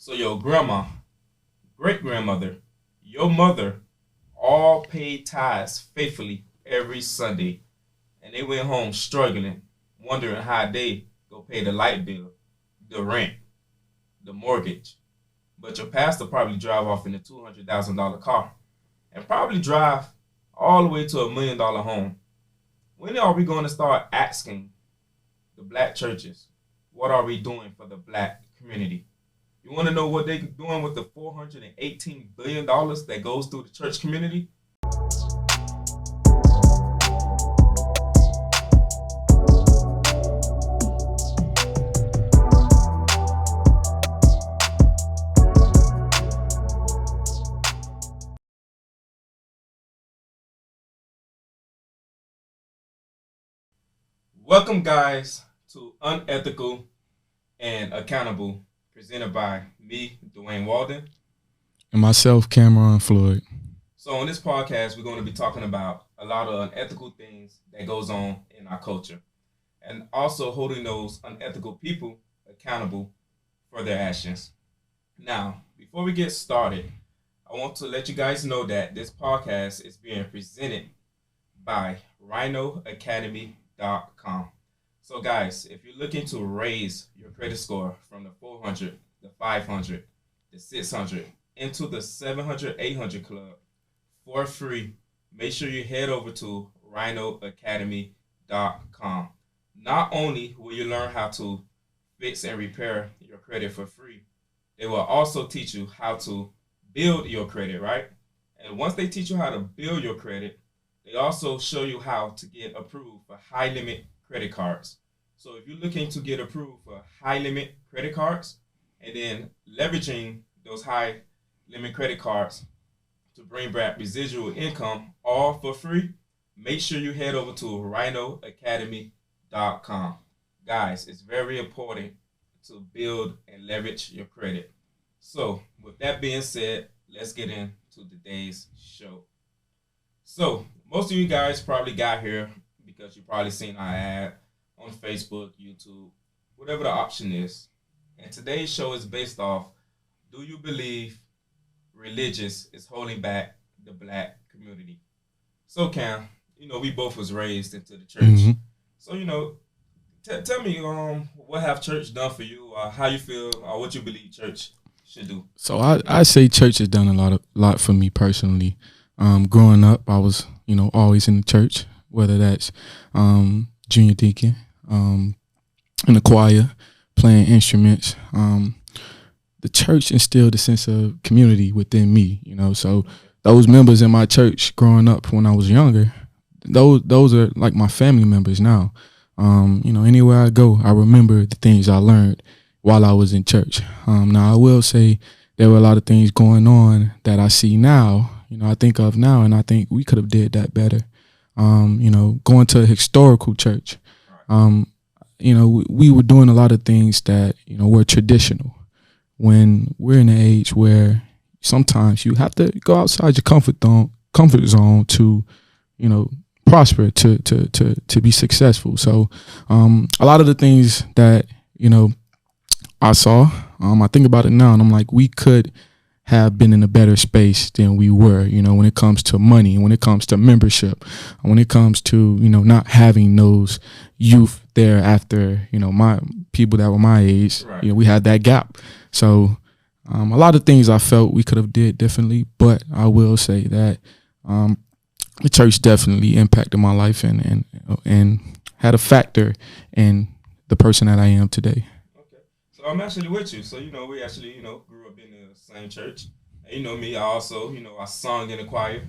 So your grandma, great grandmother, your mother, all paid tithes faithfully every Sunday, and they went home struggling, wondering how they go pay the light bill, the rent, the mortgage. But your pastor probably drive off in a $200,000 car and probably drive all the way to $1 million home. When are we going to start asking the black churches, what are we doing for the black community? You want to know what they're doing with the $418 billion that goes through the church community? Welcome, guys, to Unethical and Accountable, presented by me, Dwayne Walden. And myself, Cameron Floyd. So on this podcast, we're going to be talking about a lot of unethical things that goes on in our culture, and also holding those unethical people accountable for their actions. Now, before we get started, I want to let you guys know that this podcast is being presented by rhinoacademy.com. So guys, if you're looking to raise your credit score from the 400, the 500, the 600 into the 700, 800 club for free, make sure you head over to rhinoacademy.com. Not only will you learn how to fix and repair your credit for free, they will also teach you how to build your credit, right? And once they teach you how to build your credit, they also show you how to get approved for high limit credit cards. So if you're looking to get approved for high limit credit cards and then leveraging those high limit credit cards to bring back residual income all for free, make sure you head over to rhinoacademy.com. Guys, it's very important to build and leverage your credit. So with that being said, let's get into today's show. So most of you guys probably got here because you probably seen our ad on Facebook, YouTube, whatever the option is. And today's show is based off, do you believe religious is holding back the black community? So Cam, we both was raised into the church. Mm-hmm. So, tell me what have church done for you, or how you feel, or what you believe church should do. So I say church has done a lot for me personally. Growing up, I was, always in the church, whether that's junior deacon, in the choir, playing instruments. The church instilled a sense of community within me, so those members in my church growing up when I was younger, those are like my family members now. Anywhere I go, I remember the things I learned while I was in church. Now I will say there were a lot of things going on that I see now, I think of now, and I think we could have did that better. Going to a historical church, we were doing a lot of things that, were traditional. When we're in an age where sometimes you have to go outside your comfort zone to, prosper, to be successful. So a lot of the things that, I saw, I think about it now and I'm like, we could have been in a better space than we were, when it comes to money, when it comes to membership, when it comes to, not having those youth there after, my people that were my age, Right. We had that gap. So a lot of things I felt we could have did differently, but I will say that the church definitely impacted my life and had a factor in the person that I am today. So I'm actually with you. So, we actually, grew up in the same church. And me, I also, I sung in the choir,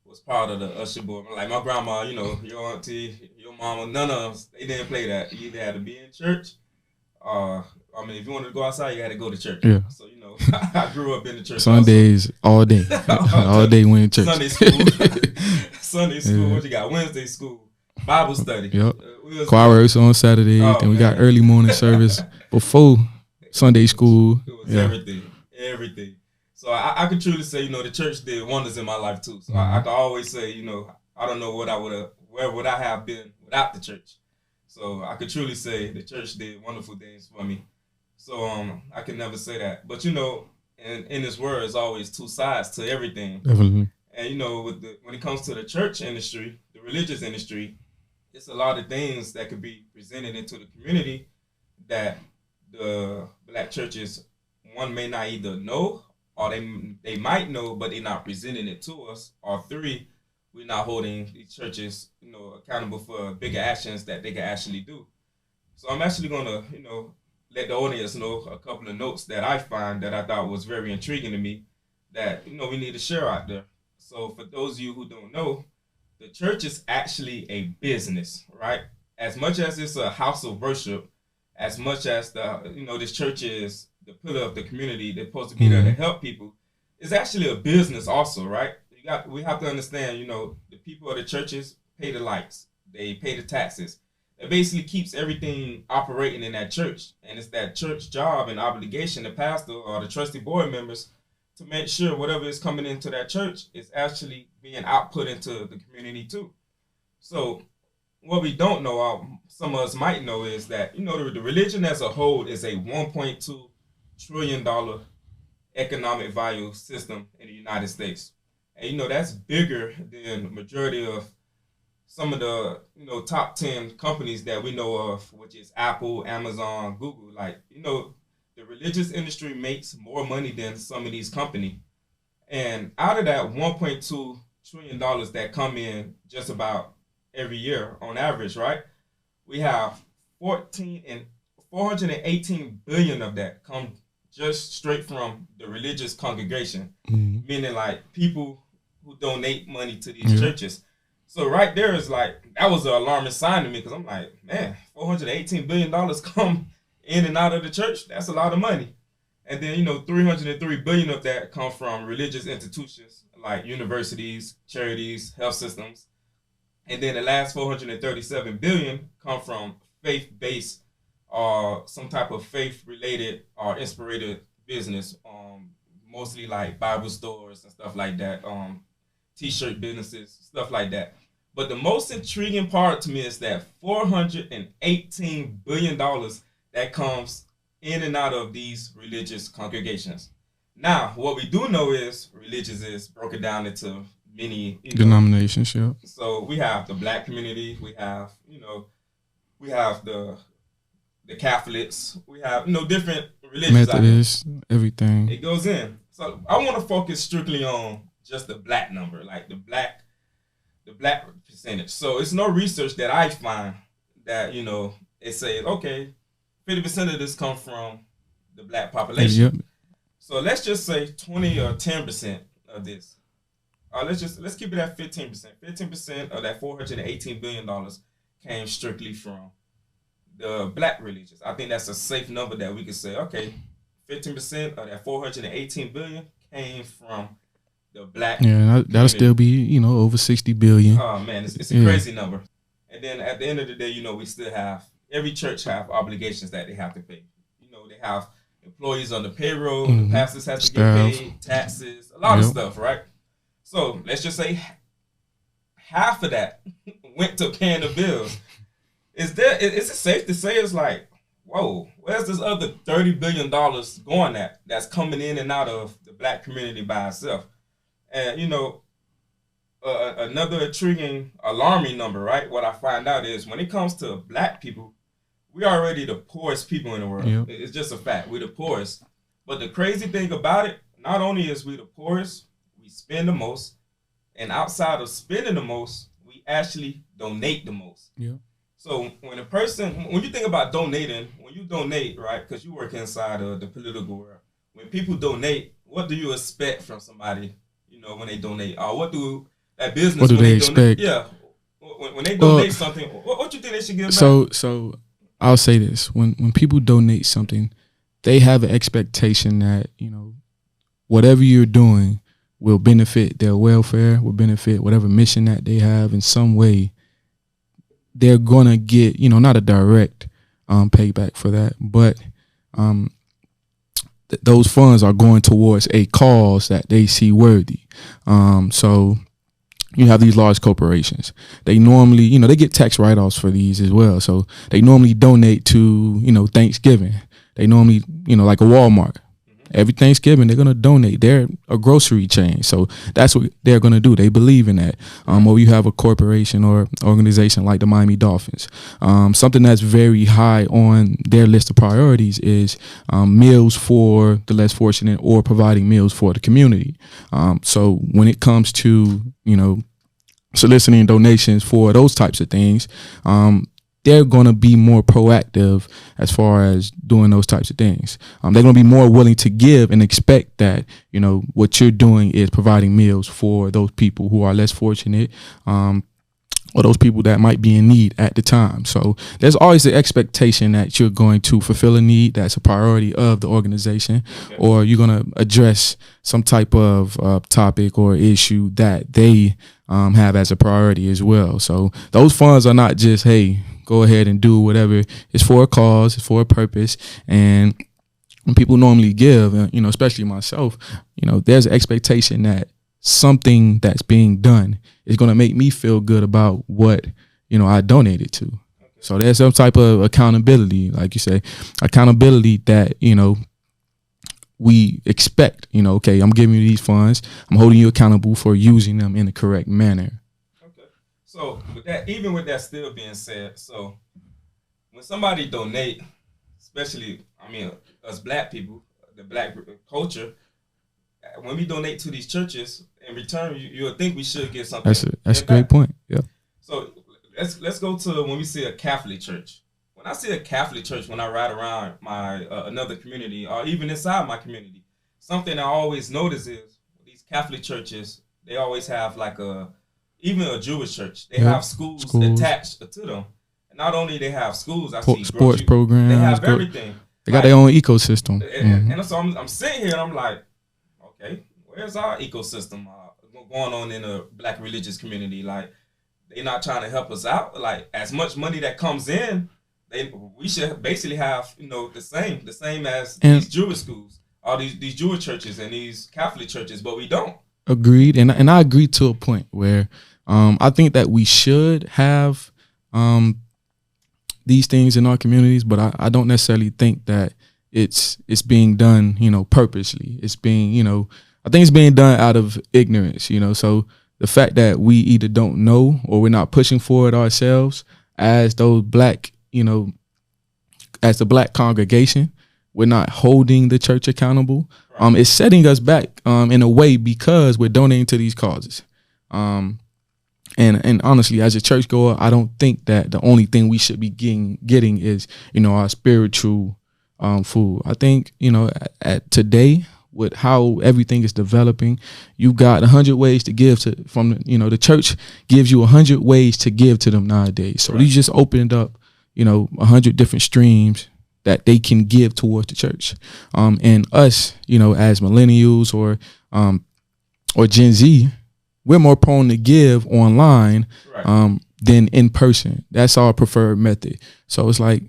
was part of the usher board. Like my grandma, your auntie, your mama, none of us, they didn't play that. You either had to be in church, if you wanted to go outside, you had to go to church. Yeah. So, I grew up in the church. Sundays, all day. All day we in church. Sunday school. Sunday school. Yeah. What you got? Wednesday school. Bible study. Yep. Choir rehearsal on Saturday. Oh, then we got man. early morning service before Sunday school. It was Yeah. everything. So I could truly say, the church did wonders in my life too. So I can always say, I don't know where would I have been without the church. So I could truly say the church did wonderful things for me. So I can never say that. But in this world, there's always two sides to everything. Definitely. And when it comes to the church industry, the religious industry, it's a lot of things that could be presented into the community that the black churches, one, may not either know, or they might know, but they're not presenting it to us. Or three, we're not holding these churches, accountable for bigger actions that they can actually do. So I'm actually gonna, let the audience know a couple of notes that I find that I thought was very intriguing to me that we need to share out there. So for those of you who don't know, the church is actually a business, right? As much as it's a house of worship, as much as this church is the pillar of the community, they're supposed to be there to help people. It's actually a business also, right? We have to understand, the people of the churches pay the lights, they pay the taxes. It basically keeps everything operating in that church, and it's that church job and obligation, the pastor or the trustee board members, to make sure whatever is coming into that church is actually being output into the community too. So what we don't know, some of us might know, is that the religion as a whole is a $1.2 trillion economic value system in the United States, and that's bigger than the majority of some of the top 10 companies that we know of, which is Apple, Amazon, Google. Like the religious industry makes more money than some of these companies, and out of that $1.2 trillion that come in just about every year on average, right? We have 418 billion of that come just straight from the religious congregation, meaning like people who donate money to these churches. So right there is like, that was an alarming sign to me, because I'm like, man, $418 billion come in and out of the church. That's a lot of money. And then, 303 billion of that come from religious institutions like universities, charities, health systems. And then the last 437 billion come from faith-based or some type of faith-related or inspired business, mostly like Bible stores and stuff like that, t-shirt businesses, stuff like that. But the most intriguing part to me is that $418 billion that comes in and out of these religious congregations. Now, what we do know is religious is broken down into many denominations. Yeah. So we have the black community, we have the Catholics, we have different religions. Methodists, everything. It goes in. So I want to focus strictly on just the black number, like the black percentage. So it's no research that I find that it says, okay, 50% of this comes from the black population. Yep. So let's just say 20 or 10% of this. Let's keep it at 15%. 15% of that $418 billion came strictly from the black religions. I think that's a safe number that we could say, okay, 15% of that $418 billion came from the black. Yeah, that'll still be over 60 billion. Oh man, it's a crazy number. And then at the end of the day, we still have, every church have obligations that they have to pay. They have employees on the payroll, the pastors have to get paid, taxes, a lot of stuff, right? So let's just say half of that went to paying the bills. Is it safe to say it's like, whoa, where's this other $30 billion going at that's coming in and out of the black community by itself? And another intriguing, alarming number, right? What I find out is when it comes to black people, we are already the poorest people in the world. Yep. It's just a fact. We're the poorest. But the crazy thing about it, not only is we the poorest, we spend the most, and outside of spending the most, we actually donate the most. Yeah. So when you think about donating, when you donate, right, because you work inside of the political world, when people donate, what do you expect from somebody, when they donate? Or what do that business, what do they expect? Yeah. When they donate something, what do you think they should give back? So I'll say this. When people donate something, they have an expectation that, whatever you're doing will benefit their welfare, will benefit whatever mission that they have in some way. They're going to get, not a direct payback for that, but those funds are going towards a cause that they see worthy. So you have these large corporations. They normally, they get tax write-offs for these as well. So they normally donate to, Thanksgiving. They normally, like a Walmart. Every Thanksgiving, they're going to donate. They're a grocery chain. So that's what they're going to do. They believe in that. Or you have a corporation or organization like the Miami Dolphins. Something that's very high on their list of priorities is meals for the less fortunate or providing meals for the community. So when it comes to, soliciting donations for those types of things, they're going to be more proactive as far as doing those types of things. They're going to be more willing to give and expect that, what you're doing is providing meals for those people who are less fortunate, or those people that might be in need at the time. So there's always the expectation that you're going to fulfill a need that's a priority of the organization, or you're going to address some type of topic or issue that they have as a priority as well. So those funds are not just, hey, go ahead and do whatever. It's for a cause, it's for a purpose. And when people normally give, especially myself, there's an expectation that something that's being done is going to make me feel good about what, I donated to. So there's some type of accountability, like you say, accountability that, we expect, okay, I'm giving you these funds. I'm holding you accountable for using them in the correct manner. So even with that still being said, so when somebody donate, especially, us black people, the black culture, when we donate to these churches, in return, you'll think we should give something. That's a great point. Yeah. So let's go to when we see a Catholic church. When I see a Catholic church, when I ride around my another community or even inside my community, something I always notice is these Catholic churches, they always have like even a Jewish church, they have schools attached to them. And not only they have schools, I see sports programs. They have everything. They got their own ecosystem. And so I'm sitting here and I'm like, okay, where's our ecosystem going on in a black religious community? Like, they're not trying to help us out. Like, as much money that comes in, we should basically have, the same as these Jewish schools, all these Jewish churches and these Catholic churches, but we don't. Agreed. And I agree to a point where I think that we should have these things in our communities, but I don't necessarily think that it's being done, purposely. It's being, I think it's being done out of ignorance, so the fact that we either don't know or we're not pushing for it ourselves as those black, as the black congregation, we're not holding the church accountable. It's setting us back in a way because we're donating to these causes. And honestly, as a churchgoer, I don't think that the only thing we should be getting is, our spiritual food. I think, at today, with how everything is developing, you've got 100 ways to give the church gives you 100 ways to give to them nowadays. So you just opened up, 100 different streams that they can give towards the church. And us, as millennials or Gen Z, we're more prone to give online than in person. That's our preferred method. So it's like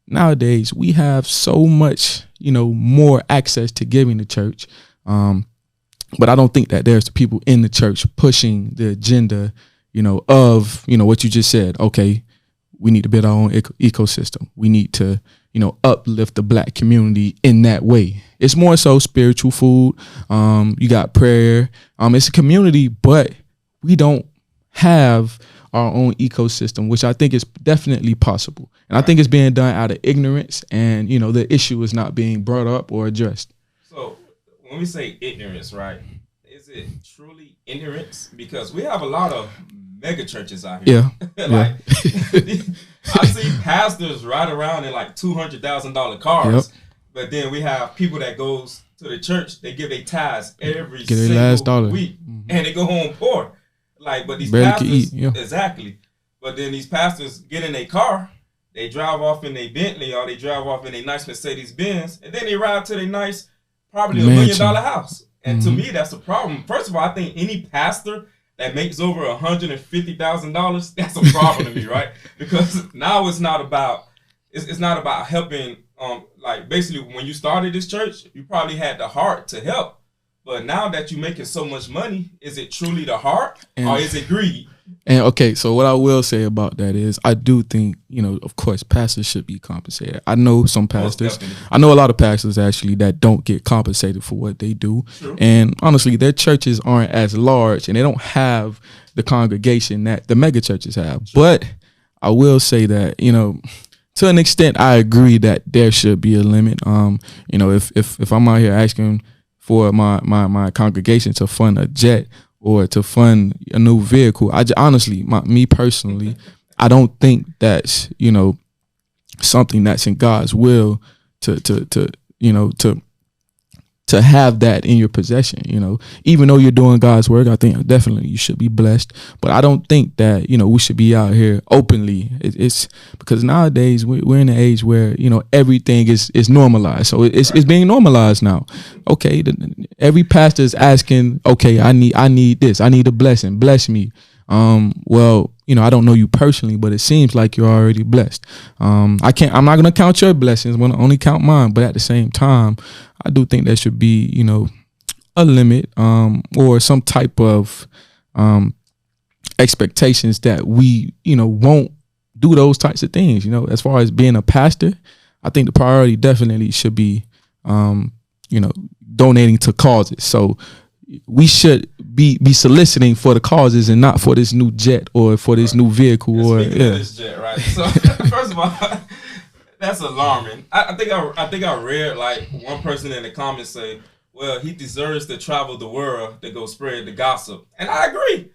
nowadays we have so much, more access to giving to church. But I don't think that there's people in the church pushing the agenda, of, what you just said. Okay, we need to build our own ecosystem. We need to, uplift the black community in that way. It's more so spiritual food. You got prayer. It's a community, but we don't have our own ecosystem, which I think is definitely possible. And I think it's being done out of ignorance, and, the issue is not being brought up or addressed. So when we say ignorance, right, is it truly ignorance? Because we have a lot of mega churches out here. Yeah. I see pastors ride around in like $200,000 cars, but then we have people that goes to the church, they give their tithes every single week, and they go home poor. Like, but these barely pastors, can eat, exactly. But then these pastors get in their car, they drive off in their Bentley or they drive off in a nice Mercedes Benz, and then they ride to their nice, probably $1 million house. And to me, that's a problem. First of all, I think any pastor that makes over $150,000, that's a problem to me, right? Because now it's not about helping. Like, basically, when you started this church, you probably had the heart to help, But now that you're making so much money, is it truly the heart or And is it greed? And okay, so what I will say about that is I do think, of course, pastors should be compensated. I know some Most pastors, definitely. I know a lot of pastors actually that don't get compensated for what they do. True. And honestly, their churches aren't as large and they don't have the congregation that the mega churches have. True. But I will say that, to an extent, I agree that there should be a limit. If I'm out here asking for my congregation to fund a jet or to fund a new vehicle, honestly, me personally, I don't think that's something that's in God's will to have that in your possession. Even though you're doing God's work, I think definitely you should be blessed. But I don't think that we should be out here openly. It's because nowadays we're in an age where everything is normalized. So it's being normalized now. Okay, every pastor is asking, okay, I need this. I need a blessing. Bless me. Well, I don't know you personally, but it seems like you're already blessed. I'm not going to count your blessings. I'm going to only count mine. But at the same time, I do think there should be, a limit, or some type of, expectations that we, won't do those types of things. As far as being a pastor, I think the priority definitely should be, donating to causes. So we should be soliciting for the causes and not for this new jet or for this new vehicle. And or speaking of this jet, right? So first of all, that's alarming. I think I read like one person in the comments say, well, he deserves to travel the world to go spread the gossip, and I agree.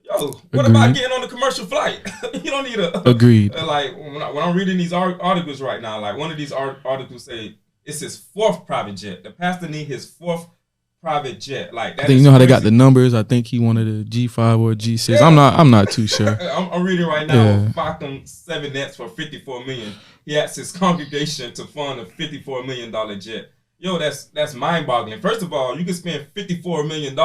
Yo, what about getting on a commercial flight? You don't need a agreed. Like when I'm reading these articles right now, like one of these articles say it's his fourth private jet. The pastor need his fourth private jet. Like that. I think how they got the numbers. I think he wanted a G5 or a G6. Yeah. I'm not too sure. I'm reading right now. Falcon 7 nets for $54 million. He asked his congregation to fund a $54 million jet. Yo, that's mind-boggling. First of all, you can spend $54 million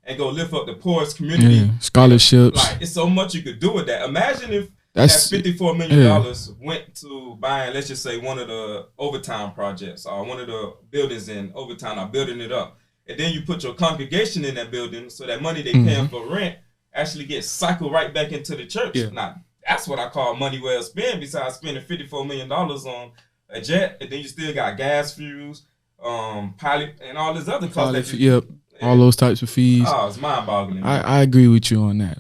and go lift up the poorest community. Yeah, scholarships. Like it's so much you could do with that. Imagine if that $54 million went to buying, let's just say, one of the overtime projects or one of the buildings in overtime or building it up. And then you put your congregation in that building so that money they paying for rent actually gets cycled right back into the church. Yeah. Now, that's what I call money well spent, besides spending $54 million on a jet. And then you still got gas fuels, pilot, and all this other costs. All those types of fees. Oh, it's mind-boggling. I agree with you on that.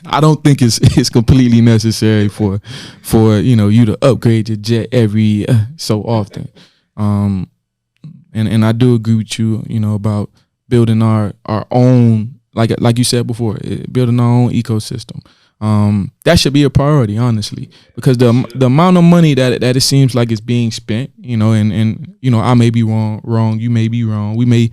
I don't think it's completely necessary for you to upgrade your jet every so often. And I do agree with you, about building our own, like you said before, building our own ecosystem. That should be a priority, honestly, because the amount of money that it seems like is being spent, and I may be wrong, you may be wrong, we may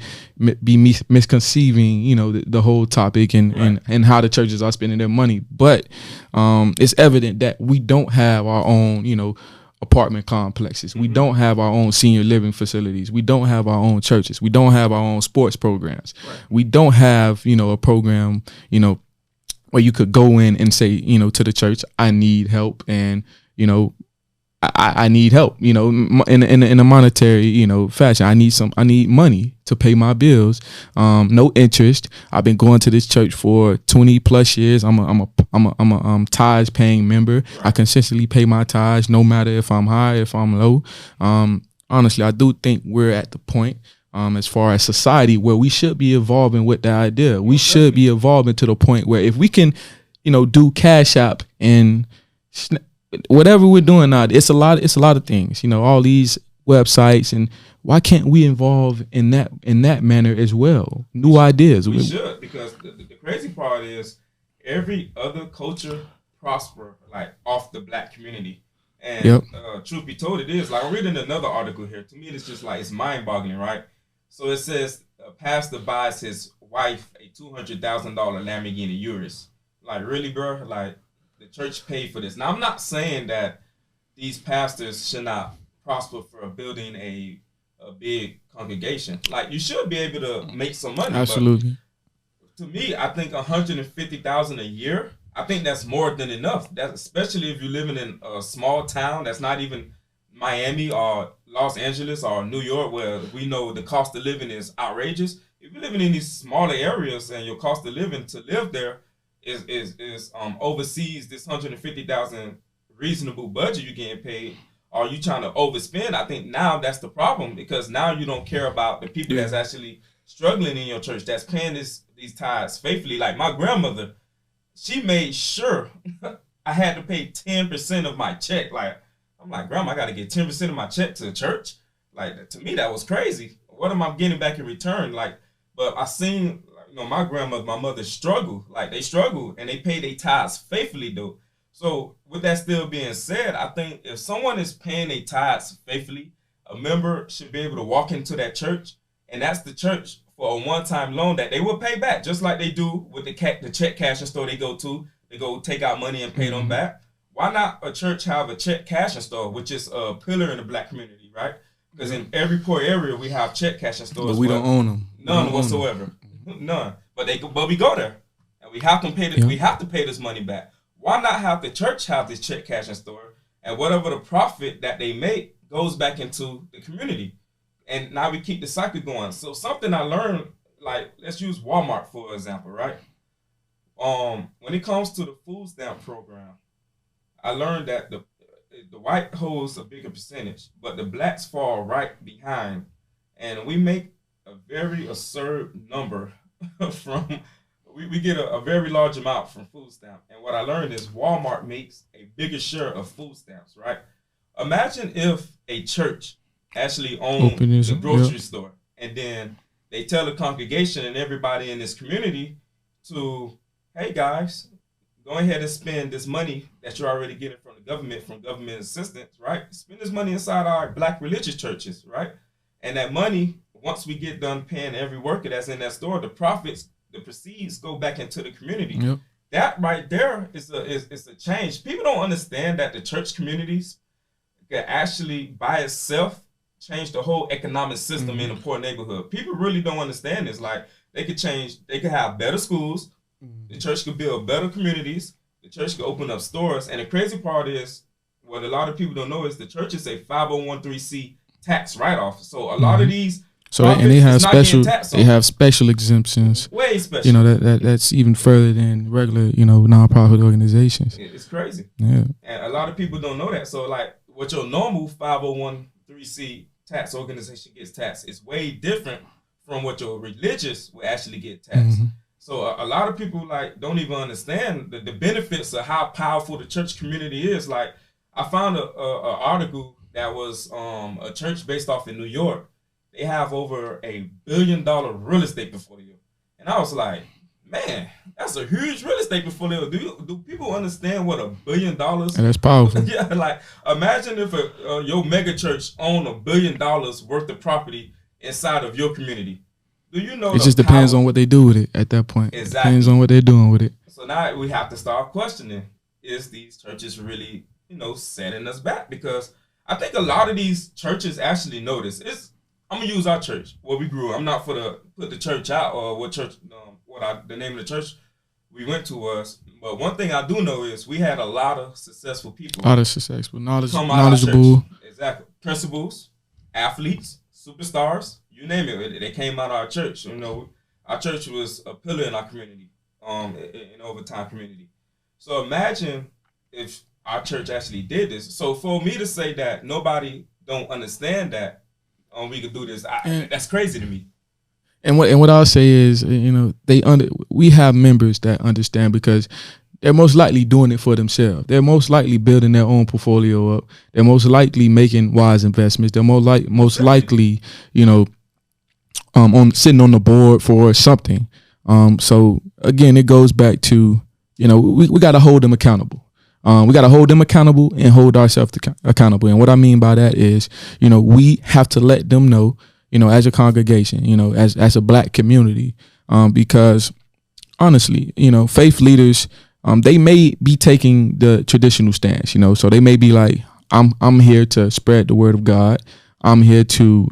be misconceiving, the whole topic and how the churches are spending their money, but it's evident that we don't have our own, apartment complexes. We don't have our own senior living facilities. We don't have our own churches. We don't have our own sports programs. Right. We don't have, a program, where you could go in and say, to the church, I need help, and I need help, in a monetary, fashion. I need money to pay my bills. No interest. I've been going to this church for 20 plus years. I'm a tithes paying member. Right. I consistently pay my tithes, no matter if I'm high, if I'm low. Honestly, I do think we're at the point, as far as society, where we should be evolving with the idea. We should be evolving to the point where if we can, do Cash App and whatever we're doing now, it's a lot of things, all these websites, and why can't we involve in that manner as well? New ideas. We should, because the crazy part is every other culture prosper like off the black community. And truth be told, it is. Like, I'm reading another article here. To me, it's just like, it's mind-boggling, right? So it says a pastor buys his wife a $200,000 Lamborghini Urus. Like, really, bro? Like, the church paid for this. Now, I'm not saying that these pastors should not prosper for building a big congregation. Like, you should be able to make some money. Absolutely. But to me, I think $150,000 a year, I think that's more than enough. That, especially if you're living in a small town that's not even Miami or Los Angeles or New York, where we know the cost of living is outrageous. If you're living in these smaller areas and your cost of living to live there is overseas this 150,000 reasonable budget you're getting paid, are you trying to overspend? I think now that's the problem, because now you don't care about the people that's actually struggling in your church, that's paying these tithes faithfully. Like my grandmother, she made sure I had to pay 10% of my check. Like, I'm like, Grandma, I got to get 10% of my check to the church. Like, to me, that was crazy. What am I getting back in return? Like, but I seen, my grandmother, my mother struggle. Like, they struggle, and they pay their tithes faithfully, though. So, with that still being said, I think if someone is paying their tithes faithfully, a member should be able to walk into that church and ask the church for a one-time loan that they will pay back, just like they do with the check cashing store they go to. They go take out money and pay them back. Why not a church have a check cashing store, which is a pillar in the black community, right? Because in every poor area we have check cashing stores. But we don't own them. None whatsoever. None. But we go there, and we have to pay this. We have to pay this money back. Why not have the church have this check cashing store, and whatever the profit that they make goes back into the community, and now we keep the cycle going. So something I learned, like, let's use Walmart for example, right? When it comes to the food stamp program, I learned that the white holds a bigger percentage, but the blacks fall right behind, and we make a very absurd number from. We get a very large amount from food stamp. And what I learned is Walmart makes a bigger share of food stamps, right? Imagine if a church actually owned the grocery store, and then they tell the congregation and everybody in this community to, hey guys, go ahead and spend this money that you're already getting from government assistance, right? Spend this money inside our black religious churches, right? And that money, once we get done paying every worker that's in that store, the profits, the proceeds go back into the community. Yep. That right there is a change. People don't understand that the church communities can actually by itself change the whole economic system in a poor neighborhood. People really don't understand this. Like, they could have better schools, the church could build better communities, the church could open up stores, and the crazy part is, what a lot of people don't know is the church is a 501(c) tax write-off. So a lot of these and they have special exemptions. Way special. That's even further than regular, nonprofit organizations. It's crazy. Yeah. And a lot of people don't know that. So like what your normal 501(c) tax organization gets taxed is way different from what your religious will actually get taxed. So a lot of people don't even understand the benefits of how powerful the church community is. Like, I found a article that was a church based off in New York. They have over $1 billion real estate portfolio. And I was like, man, that's a huge real estate portfolio. Do people understand what $1 billion? And that's powerful. Yeah, like, imagine if your mega church owned $1 billion worth of property inside of your community. Do you know? It just depends on what they do with it at that point. Exactly. It depends on what they're doing with it. So now we have to start questioning, is these churches really, setting us back? Because I think a lot of these churches actually know this. I'm gonna use our church where we grew up. I'm not for to put the church out or what church, the name of the church we went to was. But one thing I do know is we had a lot of successful people. A lot of successful, knowledgeable. Exactly. Principals, athletes, superstars, you name it. They came out of our church. Our church was a pillar in our community, in overtime community. So imagine if our church actually did this. So for me to say that nobody don't understand that, we could do this, that's crazy to me. And what I'll say is, we have members that understand, because they're most likely doing it for themselves. They're most likely building their own portfolio up. They're most likely making wise investments. They're most likely, sitting on the board for something. So again, it goes back to, we got to hold them accountable. We got to hold them accountable and hold ourselves accountable. And what I mean by that is, we have to let them know, as a congregation, as a black community, because honestly, faith leaders, they may be taking the traditional stance, so they may be like, I'm here to spread the word of God. I'm here to,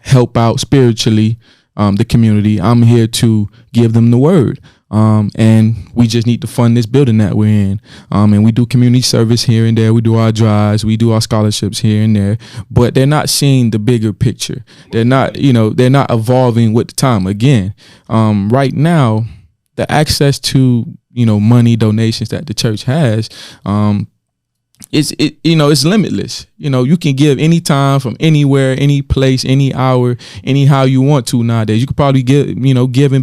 help out spiritually, the community. I'm here to give them the word. And we just need to fund this building that we're in. And we do community service here and there. We do our drives. We do our scholarships here and there. But they're not seeing the bigger picture. They're not, they're not evolving with the time. Again, right now, the access to, money donations that the church has, it's limitless. You can give anytime, from anywhere, any place, any hour, anyhow you want to nowadays. You could probably give in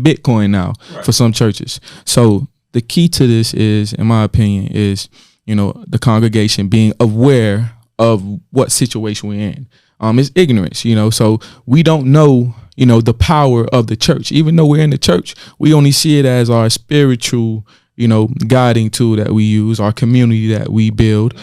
Bitcoin now for some churches. So the key to this is, in my opinion, is, the congregation being aware of what situation we're in. It's ignorance, so we don't know, the power of the church. Even though we're in the church, we only see it as our spiritual guiding tool that we use, our community that we build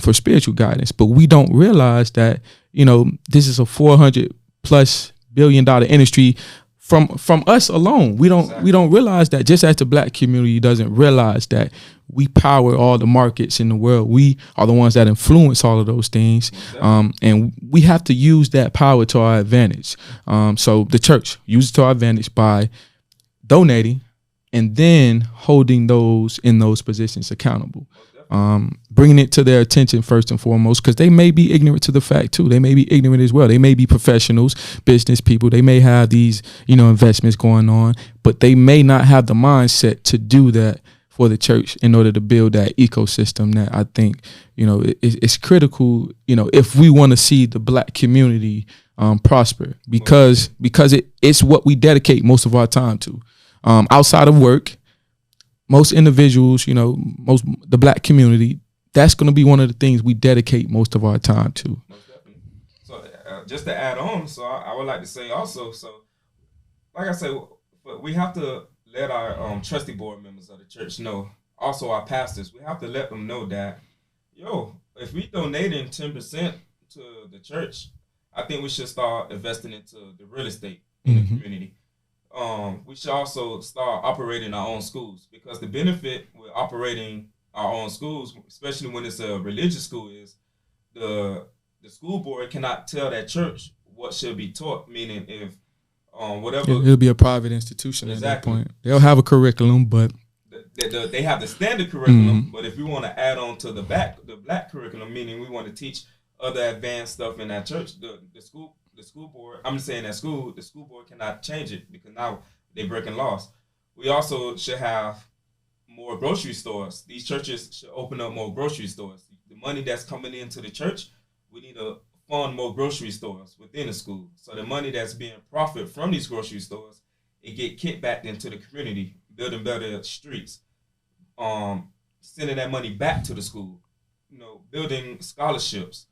for spiritual guidance. But we don't realize that, this is a $400+ billion industry from us alone. We don't realize that, just as the black community doesn't realize that we power all the markets in the world. We are the ones that influence all of those things. And we have to use that power to our advantage. So the church uses it to our advantage by donating, and then holding those in those positions accountable, bringing it to their attention first and foremost, because they may be ignorant to the fact too. They may be ignorant as well. They may be professionals, business people. They may have these, investments going on, but they may not have the mindset to do that for the church in order to build that ecosystem that I think, is critical, if we want to see the black community prosper, because it's what we dedicate most of our time to. Outside of work, most individuals, the black community, that's going to be one of the things we dedicate most of our time to. Most definitely. So just to add on, so I would like to say also, so like I said, we have to let our trustee board members of the church know, also our pastors, we have to let them know that, if we donating 10% to the church, I think we should start investing into the real estate in the community. We should also start operating our own schools, because the benefit with operating our own schools, especially when it's a religious school, is the school board cannot tell that church what should be taught. Meaning, if whatever, it'll be a private institution at that point. They'll have a curriculum, but they have the standard curriculum. But if we want to add on to the black curriculum, meaning we want to teach other advanced stuff in that church, the school board, I'm just saying that the school board cannot change it, because now they're breaking laws. We also should have more grocery stores. These churches should open up more grocery stores. The money that's coming into the church, we need to fund more grocery stores within the school. So the money that's being profit from these grocery stores, it get kicked back into the community, building better streets, sending that money back to the school, building scholarships,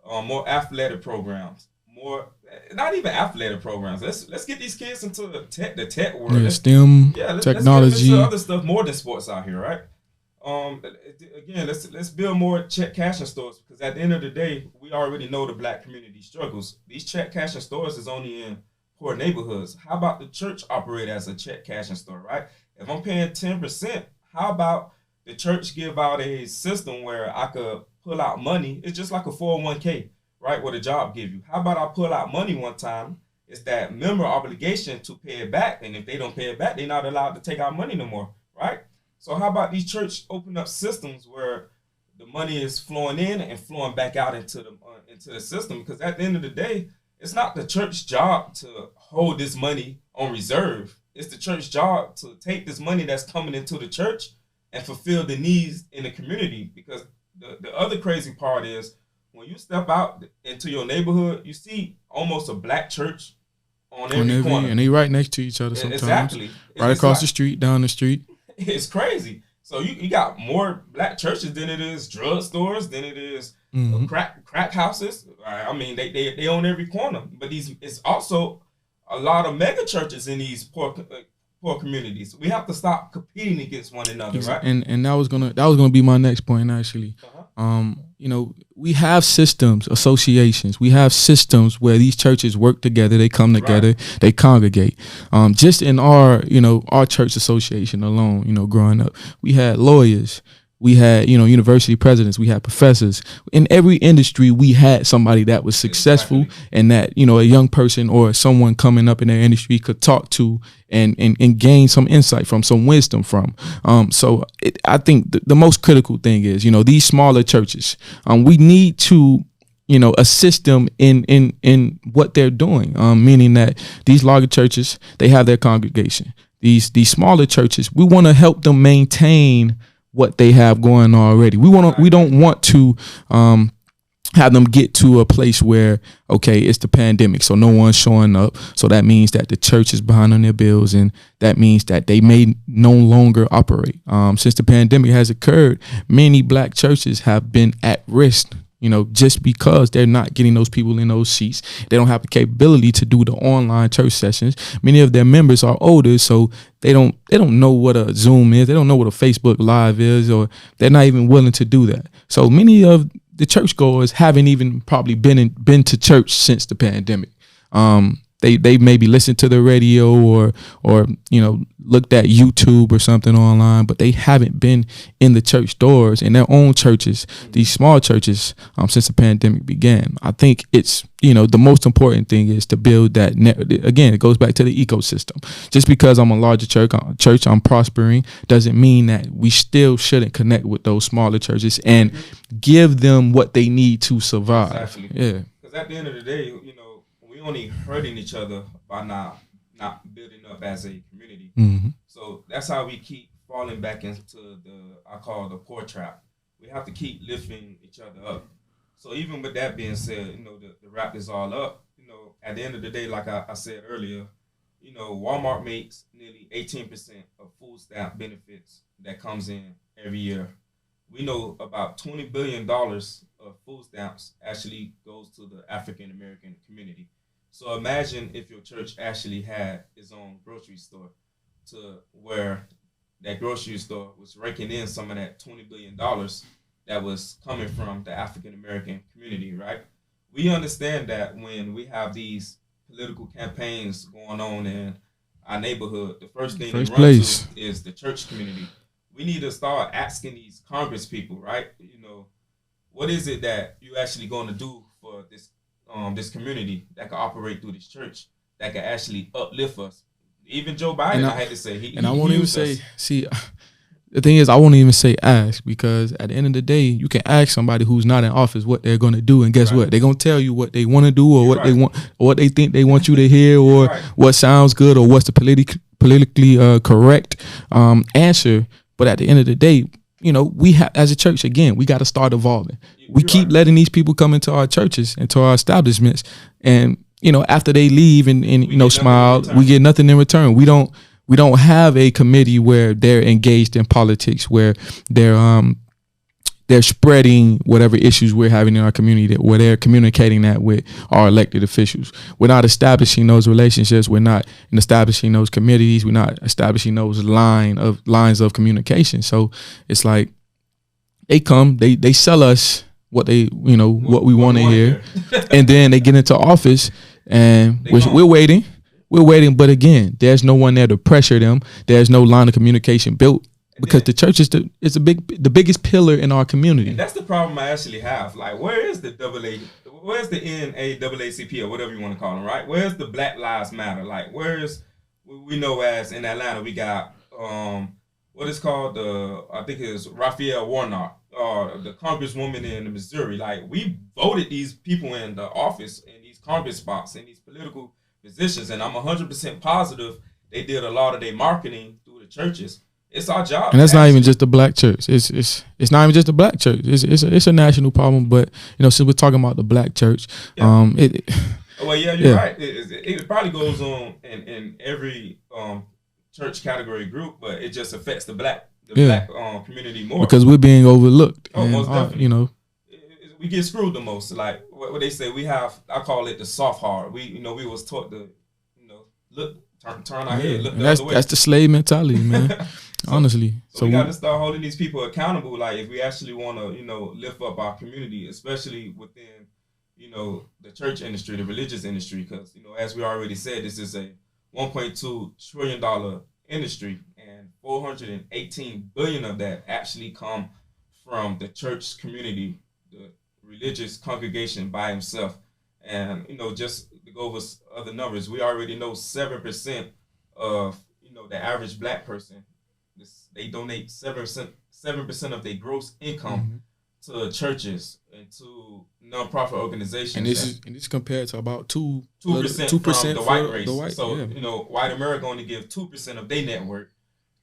more athletic programs. More, not even athletic programs. Let's get these kids into the tech world. Yeah, STEM, technology, let's get them into other stuff more than sports out here, right? Again, let's build more check cashing stores, because at the end of the day, we already know the black community struggles. These check cashing stores is only in poor neighborhoods. How about the church operate as a check cashing store, right? If I'm paying 10%, how about the church give out a system where I could pull out money? It's just like a 401k. Right, what a job give you. How about I pull out money one time? It's that member obligation to pay it back, and if they don't pay it back, they're not allowed to take out money no more, right? So how about these church open up systems where the money is flowing in and flowing back out into the system? Because at the end of the day, it's not the church's job to hold this money on reserve. It's the church's job to take this money that's coming into the church and fulfill the needs in the community. Because the other crazy part is, when you step out into your neighborhood, you see almost a black church on every corner. And they right next to each other sometimes. Exactly. Right across the street, down the street. It's crazy. So you got more black churches than it is drug stores, than it is crack houses. I mean, they own every corner. But it's also a lot of mega churches in these poor communities. We have to stop competing against one another, right? And that was gonna be my next point, actually. We have systems, associations. We have systems where these churches work together. They come together. They congregate. Just in our church association alone, growing up, we had lawyers, We had, university presidents, we had professors. In every industry, we had somebody that was successful, Exactly. and that, a young person or someone coming up in their industry could talk to and gain some insight from, some wisdom from. I think the most critical thing is, these smaller churches, we need to, assist them in what they're doing. Meaning that these larger churches, they have their congregation. These smaller churches, we want to help them maintain what they have going on already. We don't want to have them get to a place where, okay, it's the pandemic, so no one's showing up. So that means that the church is behind on their bills, and that means that they may no longer operate. Since the pandemic has occurred, many black churches have been at risk, just because they're not getting those people in those seats. They don't have the capability to do the online church sessions. Many of their members are older, so they don't know what a Zoom is. They don't know what a Facebook Live is, or they're not even willing to do that. So many of the churchgoers haven't even probably been to church since the pandemic. They maybe listened to the radio or looked at YouTube or something online, but they haven't been in the church doors in their own churches, these small churches, since the pandemic began. I think it's, the most important thing is to build that again, it goes back to the ecosystem. Just because I'm a larger church, I'm prospering, doesn't mean that we still shouldn't connect with those smaller churches and give them what they need to survive. Exactly. Yeah. Because at the end of the day, we only hurting each other by not building up as a community. Mm-hmm. So that's how we keep falling back into I call the poor trap. We have to keep lifting each other up. So even with that being said, the wrap is all up. At the end of the day, like I said earlier, Walmart makes nearly 18% of food stamp benefits that comes in every year. We know about $20 billion of food stamps actually goes to the African American community. So imagine if your church actually had its own grocery store, to where that grocery store was raking in some of that $20 billion that was coming from the African American community, right? We understand that when we have these political campaigns going on in our neighborhood, the first thing they run to is the church community. We need to start asking these Congress people, right? What is it that you actually going to do for this community that can operate through this church, that can actually uplift us? Even Joe Biden, I had to say, I won't even say. See, the thing is, I won't even say ask, because at the end of the day, you can ask somebody who's not in office what they're going to do, and guess what? They're going to tell you what they want to do, or what they want, or what they think they want you to hear, or what sounds good, or what's the politically correct answer. But at the end of the day, we have, as a church, again, we got to start evolving. We keep letting these people come into our churches, into our establishments, and after they leave and smile, we get nothing in return. We don't have a committee where they're engaged in politics, where they're spreading whatever issues we're having in our community, where they're communicating that with our elected officials. We're not establishing those relationships. We're not establishing those committees. We're not establishing those lines of communication. So it's like they come, they sell us what they, what we want to hear, and then they get into office, and we're waiting. We're waiting, but again, there's no one there to pressure them. There's no line of communication built, because the church is the biggest pillar in our community. And that's the problem I actually have. Like, where is the where's the NAACP, or whatever you want to call them, right? Where's the Black Lives Matter? Like, we know as in Atlanta, we got what is called I think it's Raphael Warnock, the congresswoman in Missouri. Like, we voted these people in the office, in these Congress spots, in these political positions, and I'm 100% positive they did a lot of their marketing through the churches. It's our job, and that's not even just the black church. It's not even just the black church. It's a national problem. But since we're talking about the black church, well, yeah, you're right. It probably goes on in every church category group, but it just affects the black community more, because we're being overlooked. Oh, most definitely. We get screwed the most. Like what they say, I call it the soft hard. We was taught to look, turn our head, look the other way. That's the slave mentality, man. Honestly. So we got to start holding these people accountable. Like, if we actually want to, lift up our community, especially within, the church industry, the religious industry, because, as we already said, this is a $1.2 trillion industry, and $418 billion of that actually come from the church community, the religious congregation by himself. And just to go over other numbers, we already know 7% of the average black person. They donate 7% of their gross income to churches and to nonprofit organizations. And this compared to about 2% from the white race. So white America only give 2% of their net worth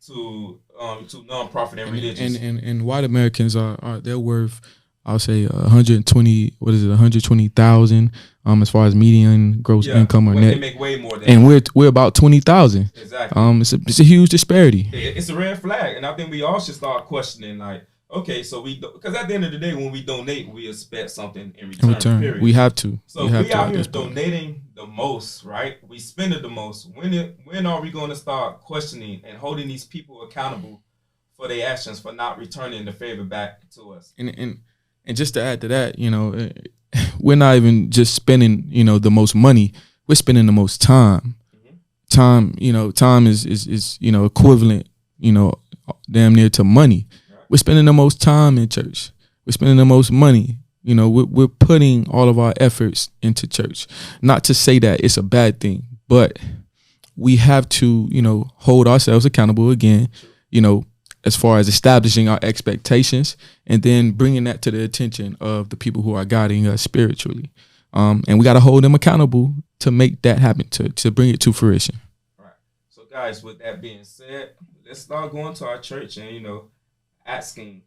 to nonprofit and religious. And white Americans are they're worth, I'll say 120. What is it? 120,000. As far as median gross income or net, they make way more than. And we're about 20,000. Exactly. It's a huge disparity. It's a red flag, and I think we all should start questioning, like, okay, so because at the end of the day, when we donate, we expect something in return. Period. We have to. So we out here donating the most, right? We spend it the most. When are we going to start questioning and holding these people accountable for their actions, for not returning the favor back to us? And just to add to that, we're not even just spending, the most money. We're spending the most time. Time is equivalent, damn near to money. We're spending the most time in church. We're spending the most money. We're putting all of our efforts into church. Not to say that it's a bad thing, but we have to, hold ourselves accountable again, as far as establishing our expectations and then bringing that to the attention of the people who are guiding us spiritually. And we got to hold them accountable to make that happen, to bring it to fruition. Right. So guys, with that being said, let's start going to our church and, asking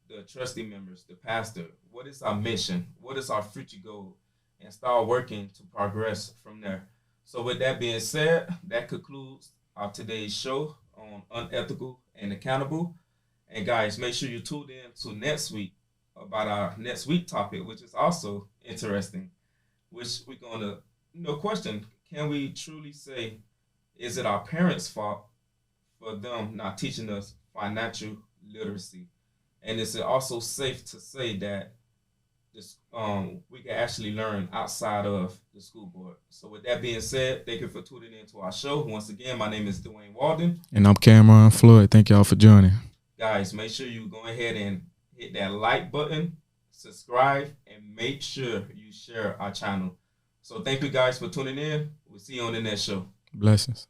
the trustee members, the pastor, what is our mission? What is our future goal? And start working to progress from there. So with that being said, that concludes our today's show on unethical and accountable. And guys, make sure you tune in to next week about our next week topic, which is also interesting, which we're going to question, can we truly say, is it our parents' fault for them not teaching us financial literacy? And is it also safe to say that this we can actually learn outside of the school board? So with that being said, thank you for tuning in to our show. Once again, my name is Dwayne Walden. And I'm Cameron Floyd. Thank y'all for joining. Guys, make sure you go ahead and hit that like button, subscribe, and make sure you share our channel. So thank you guys for tuning in. We'll see you on the next show. Blessings.